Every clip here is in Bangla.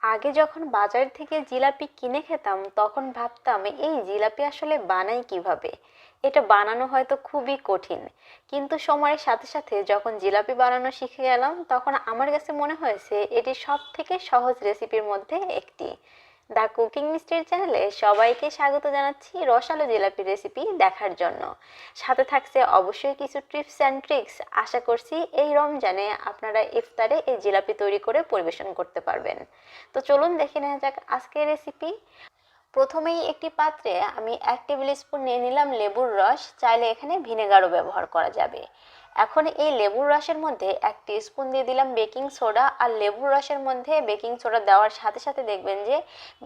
আগে যখন বাজার থেকে জিলাপি কিনে খেতাম তখন ভাবতাম এই জিলাপি আসলে বানাই কিভাবে। এটা বানানো হয়তো খুবই কঠিন, কিন্তু সময়ের সাথে সাথে যখন জিলাপি বানানো শিখে গেলাম তখন আমার কাছে মনে হয়েছে এটি সব থেকে সহজ রেসিপির মধ্যে একটি। দ্য কুকিং মিস্ট্রির চ্যানেলে সবাইকে স্বাগত জানাচ্ছি রসালো জিলাপি রেসিপি দেখার জন্য। সাথে থাকছে অবশ্যই কিছু টিপস অ্যান্ড ট্রিক্স। আশা করছি এই রমজানে আপনারা ইফতারে এই জিলাপি তৈরি করে পরিবেশন করতে পারবেন। তো চলুন দেখে নেওয়া যাক আজকের রেসিপি। প্রথমেই একটি পাত্রে আমি 1 টেবিল স্পুন নিয়ে নিলাম লেবুর রস, চাইলে এখানে ভিনেগারও ব্যবহার করা যাবে। এখন এই লেবুর রসের মধ্যে 1 টি স্পুন দিয়ে দিলাম বেকিং সোডা। আর লেবুর রসের মধ্যে বেকিং সোডা দেওয়ার সাথে সাথে দেখবেন যে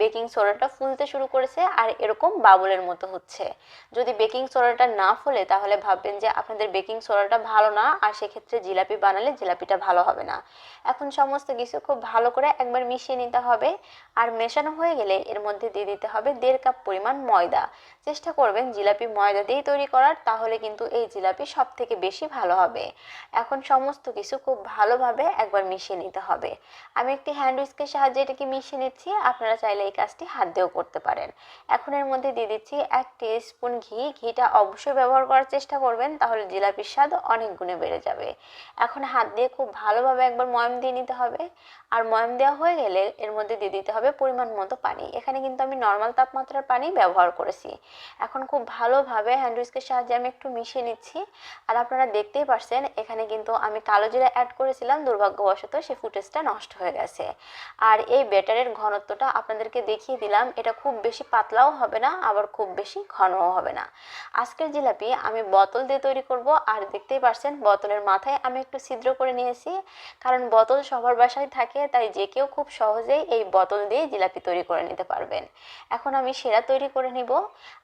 বেকিং সোডাটা ফুলতে শুরু করেছে আর এরকম বাবলের মতো হচ্ছে। যদি বেকিং সোডাটা না ফোলে তাহলে ভাববেন যে আপনাদের বেকিং সোডাটা ভালো না, আর সেক্ষেত্রে জিলাপি বানালে জিলাপিটা ভালো হবে না। এখন সমস্ত কিছু খুব ভালো করে একবার মিশিয়ে নিতে হবে। আর মেশানো হয়ে গেলে এর মধ্যে দিয়ে দিতে হবে 1.5 কাপ পরিমাণ ময়দা। চেষ্টা করবেন জিলাপি ময়দা দিয়েই তৈরি করার, তাহলে কিন্তু এই জিলাপি সব থেকে বেশি ভালো হবে। এখন সমস্ত কিছু খুব ভালোভাবে একবার মিশিয়ে নিতে হবে। আমি একটি হ্যান্ড উইস্কের সাহায্যে এটাকে মিশিয়ে নিচ্ছি, আপনারা চাইলে এই কাজটি হাত দিয়েও করতে পারেন। এখন এর মধ্যে দিয়ে দিচ্ছি 1 টি স্পুন ঘি। ঘিটা অবশ্যই ব্যবহার করার চেষ্টা করবেন, তাহলে জিলাপির স্বাদ অনেক গুণে বেড়ে যাবে। এখন হাত দিয়ে খুব ভালোভাবে একবার ময়াম দিয়ে নিতে হবে। আর ময়াম দেওয়া হয়ে গেলে এর মধ্যে দিয়ে দিতে হবে পরিমাণ মতো পানি। এখানে কিন্তু আমি নর্মাল তাপমাত্রার পানি ব্যবহার করেছি। এখন খুব ভালোভাবে হ্যান্ড উইস্কের সাহায্যে আমি একটু মিশিয়ে নিচ্ছি। আর আপনারা দেখতেই পারছেন এখানে কিন্তু আমি কালো জিরা অ্যাড করেছিলাম, দুর্ভাগ্যবশত সেই ফুটেজটা নষ্ট হয়ে গেছে। আর এই ব্যাটারের ঘনত্বটা আপনাদেরকে দেখিয়ে দিলাম, এটা খুব বেশি পাতলাও হবে না আবার খুব বেশি ঘনও হবে না। আজকের জিলাপি আমি বোতল দিয়ে তৈরি করব। আর দেখতেই পারছেন বোতলের মাথায় আমি একটু ছিদ্র করে নিয়েছি, কারণ বোতল সবার বাসায় থাকে, তাই যে কেউ খুব সহজেই এই বোতল দিয়ে জিলাপি তৈরি করে নিতে পারবেন। এখন আমি শিরা তৈরি করে নিব।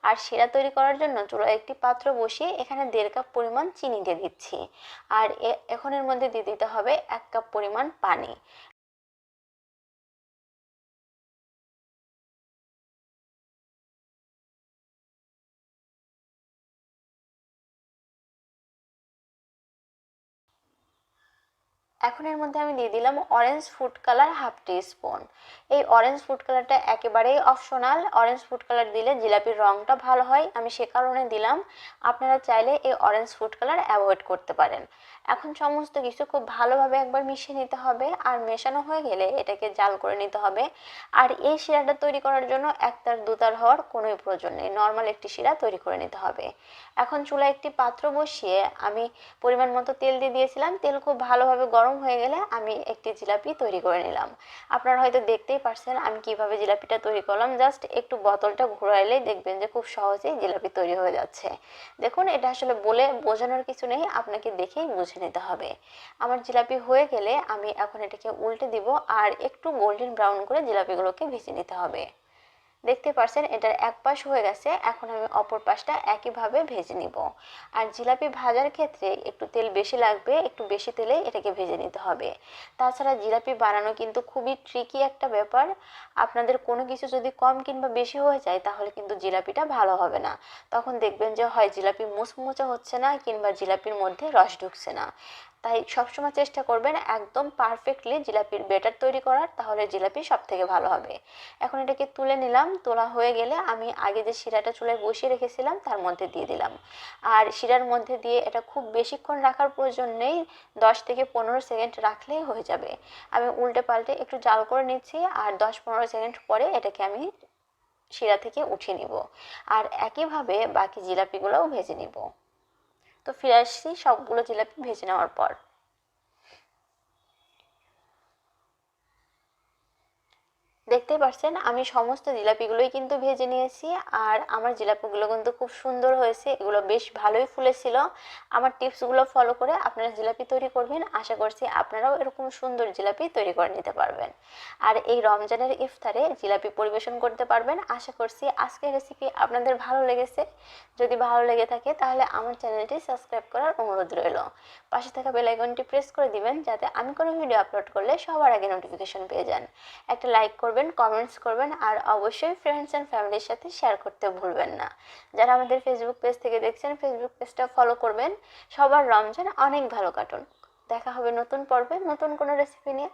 আর শিরা তৈরি করার জন্য চুলায় একটি পাত্র বসিয়ে এখানে 1.5 কাপ পরিমাণ চিনি দিয়ে দিচ্ছি। আর এখন এর মধ্যে দিয়ে দিতে হবে 1 কাপ পরিমাণ পানি। এখন এর মধ্যে আমি দিয়ে দিলাম অরেঞ্জ ফুড কালার 1/2 টি স্পুন। এই অরেঞ্জ ফুড কালারটা একেবারেই অপশনাল। অরেঞ্জ ফুড কালার দিলে জিলাপির রঙটা ভালো হয়, আমি সে কারণে দিলাম। আপনারা চাইলে এই অরেঞ্জ ফুড কালার অ্যাভয়েড করতে পারেন। এখন সমস্ত কিছু খুব ভালোভাবে একবার মিশিয়ে নিতে হবে। আর মেশানো হয়ে গেলে এটাকে জাল করে নিতে হবে। আর এই শিরাটা তৈরি করার জন্য একতার দুতার হওয়ার কোনোই প্রয়োজন নেই, নর্মাল একটি শিরা তৈরি করে নিতে হবে। এখন চুলায় একটি পাত্র বসিয়ে আমি পরিমাণ মতো তেল দিয়ে দিয়েছিলাম। তেল খুব ভালোভাবে গরম হয়ে গেলে আমি একটি জিলাপি তৈরি করে নিলাম। আপনারা হয়তো দেখতেই পারছেন আমি কিভাবে জিলাপিটা তৈরি করলাম। জাস্ট একটু বোতলটা ঘোরাইলেই দেখবেন যে খুব সহজেই জিলাপি তৈরি হয়ে যাচ্ছে। দেখুন, এটা আসলে বলে বোঝানোর কিছু নেই, আপনাকে দেখেই বুঝে নিতে হবে। আমার জিলাপি হয়ে গেলে আমি এখন এটাকে উল্টে দিব। আর একটু গোল্ডেন ব্রাউন করে জিলাপিগুলোকে ভেজে নিতে হবে। দেখতে পারছেন এটার এক পাশ হয়ে গেছে, এখন আমি অপর পাশটা একইভাবে ভেজে নিব। আর জিলাপি ভাজার ক্ষেত্রে একটু তেল বেশি লাগবে, একটু বেশি তেলে এটাকে ভেজে নিতে হবে। তাছাড়া জিলাপি বানানো কিন্তু খুবই ট্রিকি একটা ব্যাপার। আপনাদের কোনো কিছু যদি কম কিংবা বেশি হয়ে যায় তাহলে কিন্তু জিলাপিটা ভালো হবে না। তখন দেখবেন যে হয় জিলাপি মুচমুচে হচ্ছে না কিংবা জিলাপির মধ্যে রস ঢুকছে না। তাই সবসময় চেষ্টা করবেন একদম পারফেক্টলি জিলাপির ব্যাটার তৈরি করার, তাহলে জিলাপি সব থেকে ভালো হবে। এখন এটাকে তুলে নিলাম। তোলা হয়ে গেলে আমি আগে যে শিরাটা চুলায় বসিয়ে রেখেছিলাম তার মধ্যে দিয়ে দিলাম। আর শিরার মধ্যে দিয়ে এটা খুব বেশিক্ষণ রাখার প্রয়োজন নেই, 10 থেকে 15 সেকেন্ড রাখলেই হয়ে যাবে। আমি উল্টে পাল্টে একটু জাল করে নিচ্ছি। আর 10-15 সেকেন্ড পরে এটাকে আমি শিরা থেকে উঠিয়ে নিব। আর একইভাবে বাকি জিলাপিগুলোও ভেজে নিব। তো ফিরে আসছি সবগুলো জিলাপি ভেজে নেওয়ার পর। দেখতেই পাচ্ছেন আমি সমস্ত জিলাপিগুলোই কিন্তু ভেজে নিয়েছি। আর আমার জিলাপিগুলো কিন্তু খুব সুন্দর হয়েছে, এগুলো বেশ ভালোই ফুলেছিল। আমার টিপসগুলো ফলো করে আপনারা জিলাপি তৈরি করবেন, আশা করছি আপনারাও এরকম সুন্দর জিলাপি তৈরি করে নিতে পারবেন। আর এই রমজানের ইফতারে জিলাপি পরিবেশন করতে পারবেন। আশা করছি আজকের রেসিপি আপনাদের ভালো লেগেছে। যদি ভালো লেগে থাকে তাহলে আমার চ্যানেলটি সাবস্ক্রাইব করার অনুরোধ রইল। পাশে থাকা বেল আইকনটি প্রেস করে দিবেন যাতে আমি কোনো ভিডিও আপলোড করলে সবার আগে নোটিফিকেশন পেয়ে যান। একটা লাইক করবেন, কমেন্টস করবেন, আর অবশ্যই ফ্রেন্ডস অ্যান্ড ফ্যামিলির সাথে শেয়ার করতে ভুলবেন না। যারা আমাদের ফেসবুক পেজ থেকে দেখছেন ফেসবুক পেজটা ফলো করবেন। সবার রমজান অনেক ভালো কাটুন। দেখা হবে নতুন পর্বে নতুন কোনো রেসিপি নিয়ে।